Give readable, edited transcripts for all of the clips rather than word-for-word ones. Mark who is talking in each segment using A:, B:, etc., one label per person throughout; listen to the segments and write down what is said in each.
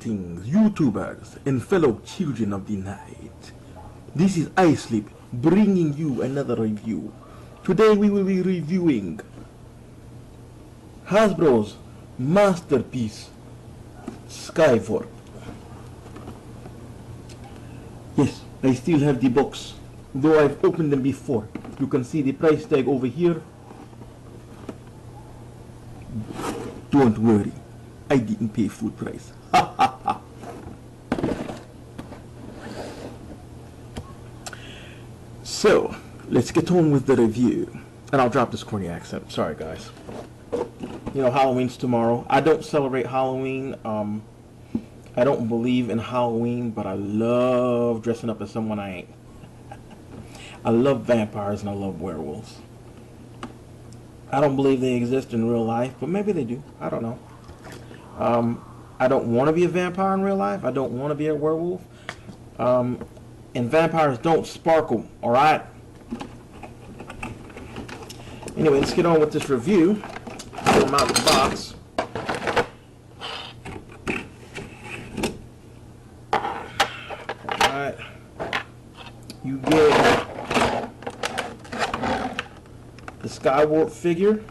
A: Greetings, YouTubers and fellow children of the night. This is iSleep bringing you another review. Today we will be reviewing Hasbro's masterpiece, Skywarp. Yes, I still have the box, though I've opened them before. You can see the price tag over here. Don't worry, I didn't pay full price. So, let's get on with the review. And I'll drop this corny accent. Sorry, guys. You know, Halloween's tomorrow. I don't celebrate Halloween. I don't believe in Halloween, but I love dressing up as someone I ain't. I love vampires and I love werewolves. I don't believe they exist in real life, but maybe they do. I don't know. I don't want to be a vampire in real life. I don't want to be a werewolf. And vampires don't sparkle, alright? Anyway, let's get on with this review. Pull them out of the box. Alright. You get the Skywarp figure,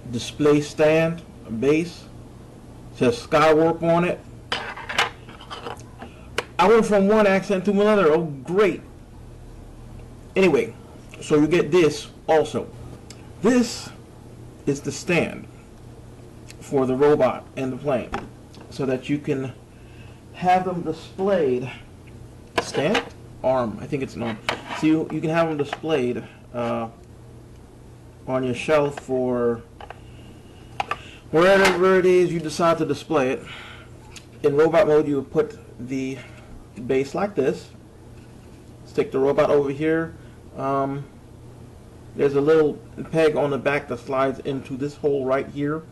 A: display stand, a base, says Skywarp on it. I went from one accent to another. Oh, great. Anyway, so you get this also. This is the stand for the robot and the plane, so that you can have them displayed. Stand? Arm. I think it's an arm. So you can have them displayed on your shelf for wherever it is you decide to display it. In robot mode, you would put the base like this. Stick the robot over here. There's a little peg on the back that slides into this hole right here.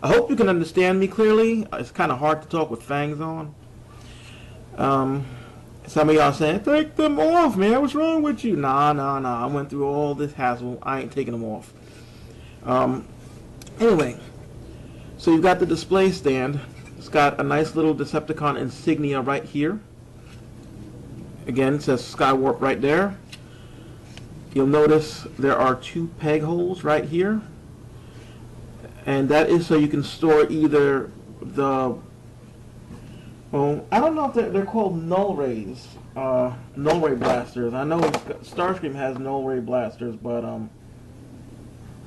A: I hope you can understand me clearly. It's kind of hard to talk with fangs on. Some of y'all saying, take them off, man. What's wrong with you? Nah. I went through all this hassle. I ain't taking them off. Anyway, so you've got the display stand. It's got a nice little Decepticon insignia right here. Again, it says Skywarp right there. You'll notice there are two peg holes right here. And that is so you can store either the... Well, I don't know if they're called null rays. Null ray blasters. I know Starscream has null ray blasters, but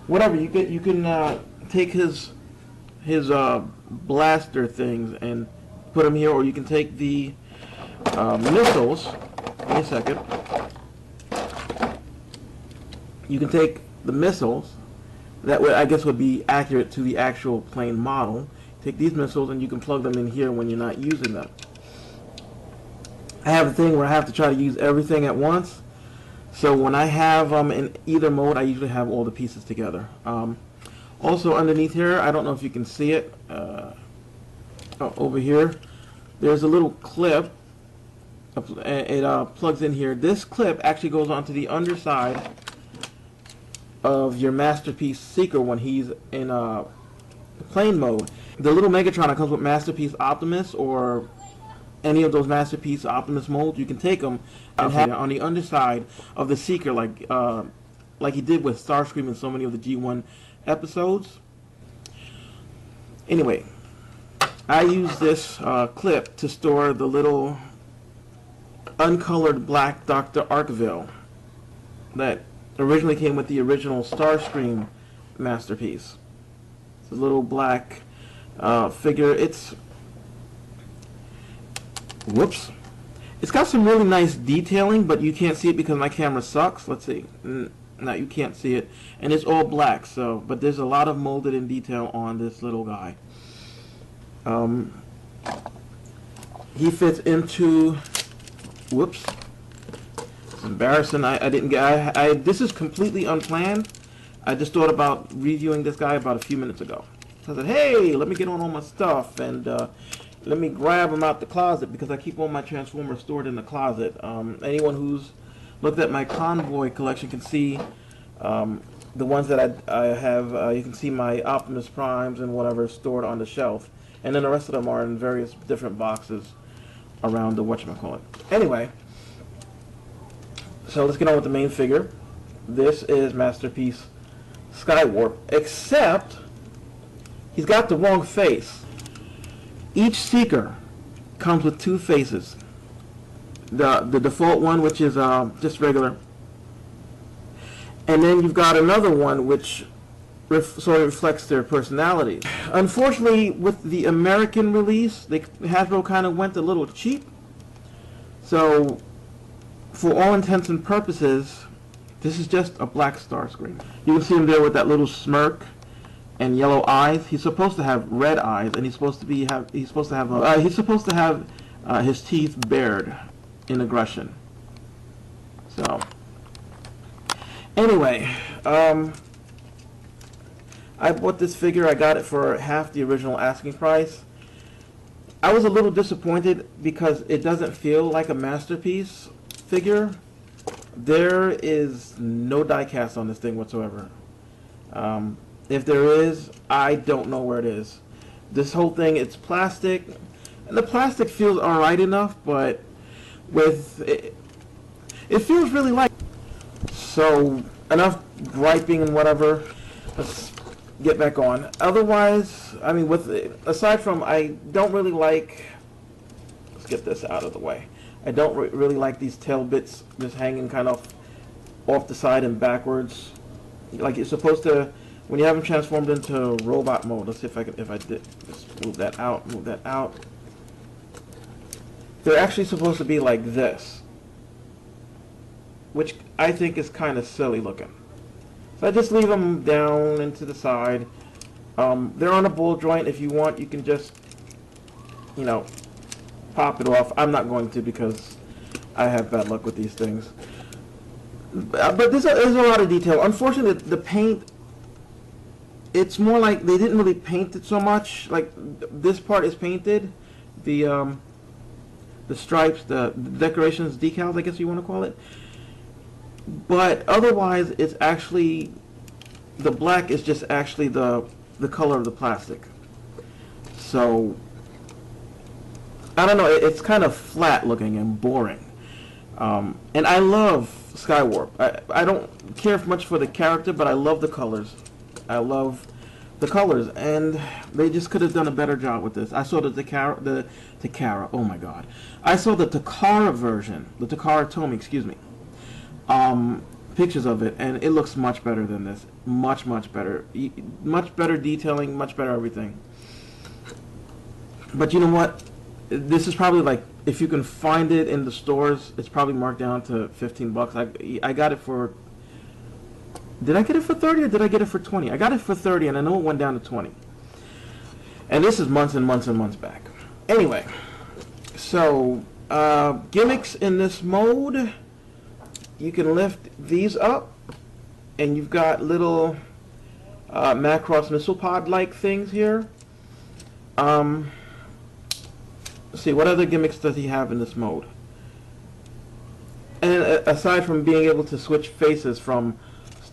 A: whatever. You can take his blaster things and put them here, or you can take the missiles. Give me a second. You can take the missiles that would, I guess, would be accurate to the actual plane model. Take these missiles and you can plug them in here when you're not using them. I have a thing where I have to try to use everything at once. So when I have in either mode, I usually have all the pieces together. Also underneath here, I don't know if you can see it. Over here, there's a little clip. It plugs in here. This clip actually goes onto the underside of your Masterpiece Seeker when he's in plane mode. The little Megatron that comes with Masterpiece Optimus or any of those Masterpiece Optimus molds, you can take them and have it on the underside of the Seeker, like he did with Starscream in so many of the G1 episodes. Anyway, I use this clip to store the little uncolored black Dr. Arkville that originally came with the original Starscream Masterpiece. It's a little black figure. It's got some really nice detailing, but you can't see it because my camera sucks. Let's see. No, you can't see it, and it's all black. So, but there's a lot of molded in detail on this little guy. He fits into. Whoops. It's embarrassing. I didn't get. This is completely unplanned. I just thought about reviewing this guy about a few minutes ago. So I said, hey, let me get on all my stuff and let me grab him out the closet because I keep all my Transformers stored in the closet. Anyone who's looked at my Convoy collection can see The ones that I have, you can see my Optimus Primes and whatever stored on the shelf. And then the rest of them are in various different boxes around the whatchamacallit. Anyway, so let's get on with the main figure. This is Masterpiece Skywarp, except he's got the wrong face. Each Seeker comes with two faces. The default one, which is just regular. And then you've got another one which sort of reflects their personality. Unfortunately, with the American release, Hasbro kind of went a little cheap. So, for all intents and purposes, this is just a black Starscream. You can see him there with that little smirk and yellow eyes. He's supposed to have red eyes, and he's supposed to have his teeth bared in aggression. So, anyway, I bought this figure. I got it for half the original asking price. I was a little disappointed because it doesn't feel like a Masterpiece figure. There is no die cast on this thing whatsoever. If there is, I don't know where it is. This whole thing, it's plastic, and the plastic feels alright enough, but with it feels really light. So enough griping and whatever. Let's get back on. Otherwise, I mean, aside from, I don't really like. Let's get this out of the way. I don't really like these tail bits just hanging kind of off the side and backwards, like you're supposed to when you have them transformed into robot mode. Let's see if I did just move that out. They're actually supposed to be like this, which I think is kind of silly looking. So I just leave them down and to the side. They're on a ball joint. If you want, you can just, pop it off. I'm not going to because I have bad luck with these things. But there's a lot of detail. Unfortunately, the paint, it's more like they didn't really paint it so much. Like this part is painted. The stripes, the decorations, decals, I guess you want to call it. But otherwise, it's actually, the black is just actually the color of the plastic. So, I don't know, it's kind of flat looking and boring. And I love Skywarp. I don't care much for the character, but I love the colors. I love the colors, and they just could have done a better job with this. I saw the Takara, oh my god. I saw the Takara version, the Takara Tomy, excuse me. Pictures of it, and it looks much better than this. Much better. Much better detailing, much better everything. But you know what? This is probably like, if you can find it in the stores, it's probably marked down to 15 bucks. I got it for, did I get it for 30 or did I get it for 20? I got it for 30 and I know it went down to 20. And this is months and months and months back. Anyway, so gimmicks in this mode, you can lift these up and you've got little Macross missile pod like things here. Let's see, what other gimmicks does he have in this mode? And aside from being able to switch faces from,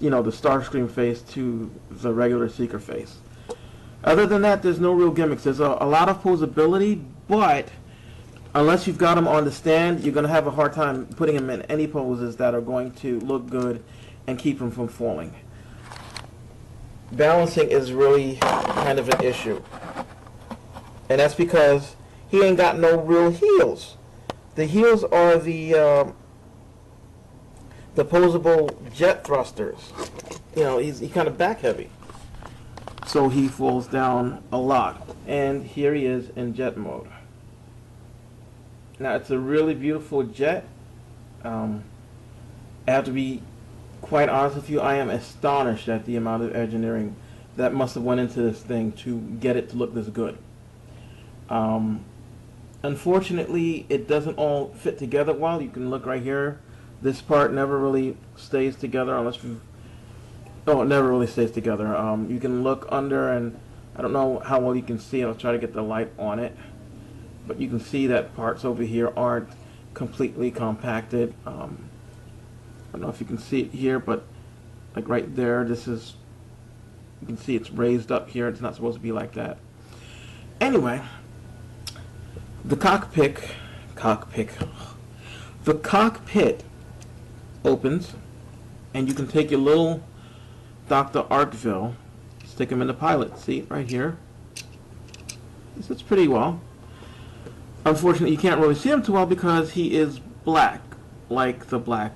A: the Starscream face to the regular Seeker face. Other than that, there's no real gimmicks. There's a lot of posability, but unless you've got them on the stand, you're going to have a hard time putting them in any poses that are going to look good and keep them from falling. Balancing is really kind of an issue. And that's because he ain't got no real heels. The heels are the posable jet thrusters. He's kind of back heavy. So he falls down a lot. And here he is in jet mode. Now it's a really beautiful jet. I have to be quite honest with you, I am astonished at the amount of engineering that must have went into this thing to get it to look this good. Unfortunately, it doesn't all fit together well. You can look right here. This part never really stays together unless you... Oh, it never really stays together. You can look under, and I don't know how well you can see it. I'll try to get the light on it. But you can see that parts over here aren't completely compacted. I don't know if you can see it here, but like right there. This is, you can see it's raised up here. It's not supposed to be like that. Anyway, the cockpit opens, and you can take your little Dr. Arkville, stick him in the pilot seat right here. This fits pretty well. Unfortunately, you can't really see him too well because he is black, like the black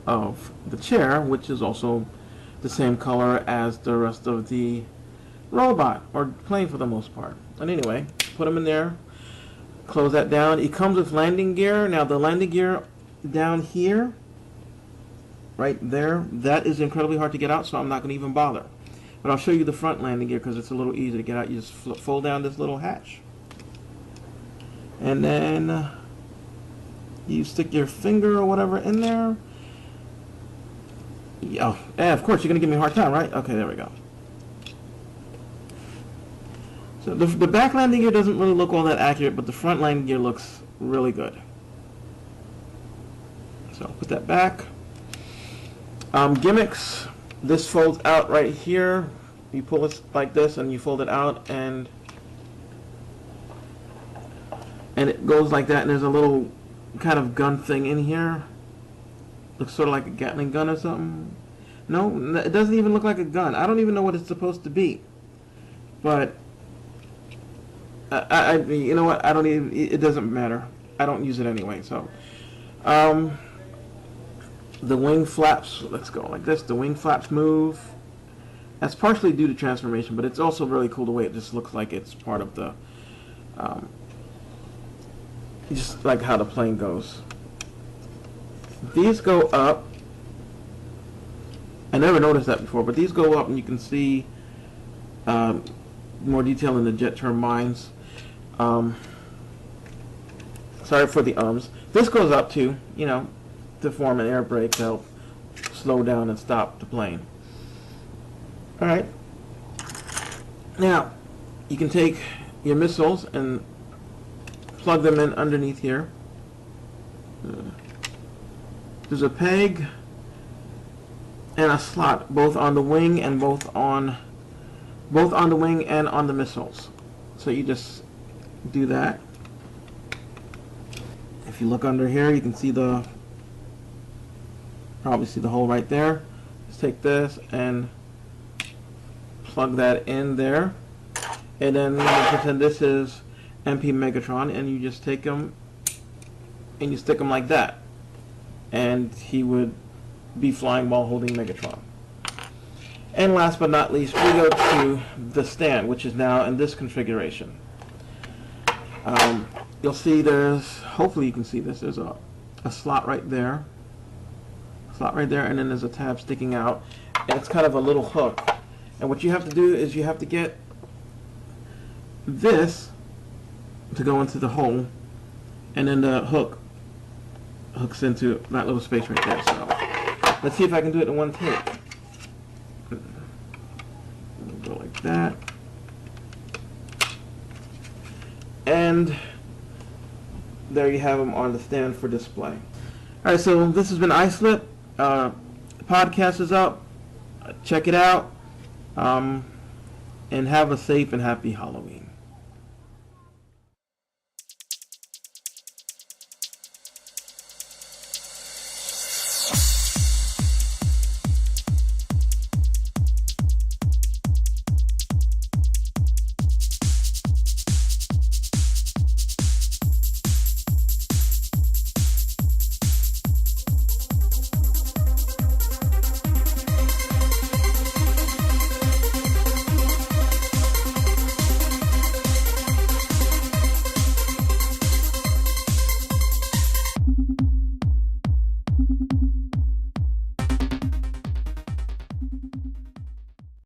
A: of the chair, which is also the same color as the rest of the robot, or plane for the most part. But anyway, put him in there, close that down. He comes with landing gear. Now the landing gear down here, right there, that is incredibly hard to get out, so I'm not going to even bother. But I'll show you the front landing gear because it's a little easier to get out. You just fold down this little hatch. And then you stick your finger or whatever in there. Oh, yeah, of course, you're going to give me a hard time, right? Okay, there we go. So the back landing gear doesn't really look all that accurate, but the front landing gear looks really good. So put that back. Gimmicks. This folds out right here. You pull it like this, and you fold it out, and it goes like that. And there's a little kind of gun thing in here. Looks sort of like a Gatling gun or something. No, it doesn't even look like a gun. I don't even know what it's supposed to be. But you know what? I don't even. It doesn't matter. I don't use it anyway. So, the wing flaps. Let's go like this. The wing flaps move. That's partially due to transformation, but it's also really cool the way it just looks like it's part of the. Just like how the plane goes. These go up. I never noticed that before, but these go up, and you can see more detail in the jet turbines. Sorry for the ums. This goes up too, you know, to form an air brake to help slow down and stop the plane. All right. Now, you can take your missiles and plug them in underneath here. There's a peg and a slot, both on the wing and both on the wing and on the missiles. So you just do that. If you look under here, you can see probably see the hole right there. Just take this and plug that in there, and then pretend this is MP Megatron, and you just take him and you stick him like that, and he would be flying while holding Megatron. And last but not least, we go to the stand, which is now in this configuration. You'll see hopefully you can see this, there's a slot right there. And then there's a tab sticking out, and it's kind of a little hook. And what you have to do is you have to get this to go into the hole, and then the hook hooks into that little space right there. So let's see if I can do it in one take. Go like that. And there you have them on the stand for display. Alright, so this has been iSlip. The podcast is up. Check it out. And have a safe and happy Halloween.